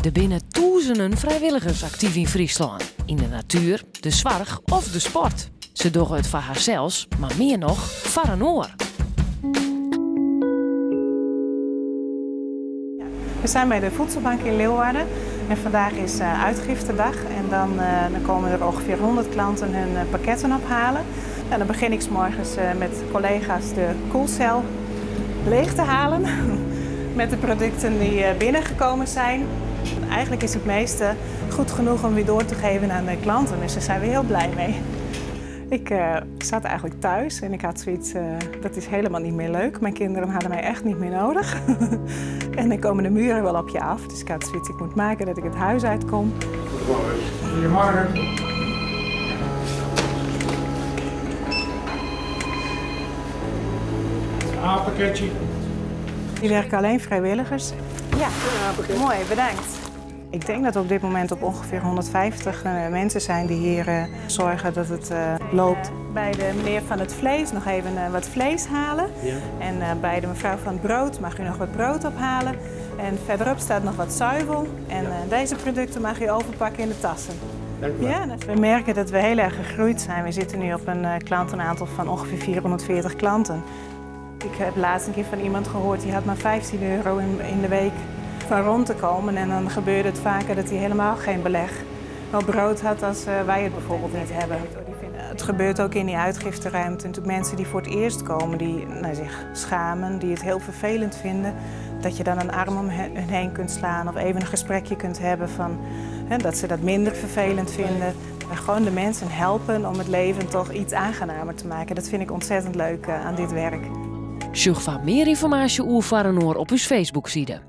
Er binnen duizenden vrijwilligers actief in Friesland. In de natuur, de zorg of de sport. Ze doen het voor haarzelfs, maar meer nog voor een oor. We zijn bij de Voedselbank in Leeuwarden en vandaag is uitgiftedag. En dan komen er ongeveer 100 klanten hun pakketten ophalen. En dan begin ik 's morgens met collega's de koelcel leeg te halen met de producten die binnengekomen zijn. Eigenlijk is het meeste goed genoeg om weer door te geven aan de klanten, dus daar zijn we heel blij mee. Ik zat eigenlijk thuis en ik had zoiets, dat is helemaal niet meer leuk. Mijn kinderen hadden mij echt niet meer nodig. En dan komen de muren wel op je af, dus ik had zoiets, ik moet maken dat ik het huis uitkom. Goedemorgen. A-pakketje. Die werken alleen vrijwilligers. Ja, mooi, bedankt. Ik denk dat we op dit moment op ongeveer 150 mensen zijn die hier zorgen dat het loopt. Bij de meneer van het vlees nog even wat vlees halen. Ja. En bij de mevrouw van het brood mag u nog wat brood ophalen. En verderop staat nog wat zuivel. En deze producten mag u overpakken in de tassen. Ja, we merken dat we heel erg gegroeid zijn. We zitten nu op een klantenaantal van ongeveer 440 klanten. Ik heb laatst een keer van iemand gehoord, die had maar €15 in de week van rond te komen. En dan gebeurde het vaker dat hij helemaal geen beleg wel brood had als wij het bijvoorbeeld niet hebben. Het gebeurt ook in die uitgifteruimte. Natuurlijk mensen die voor het eerst komen, die zich schamen, die het heel vervelend vinden. Dat je dan een arm om hen heen kunt slaan of even een gesprekje kunt hebben van dat ze dat minder vervelend vinden. En gewoon de mensen helpen om het leven toch iets aangenamer te maken. Dat vind ik ontzettend leuk aan dit werk. Zoek van meer informatie over Varenoor op uw Facebook-site.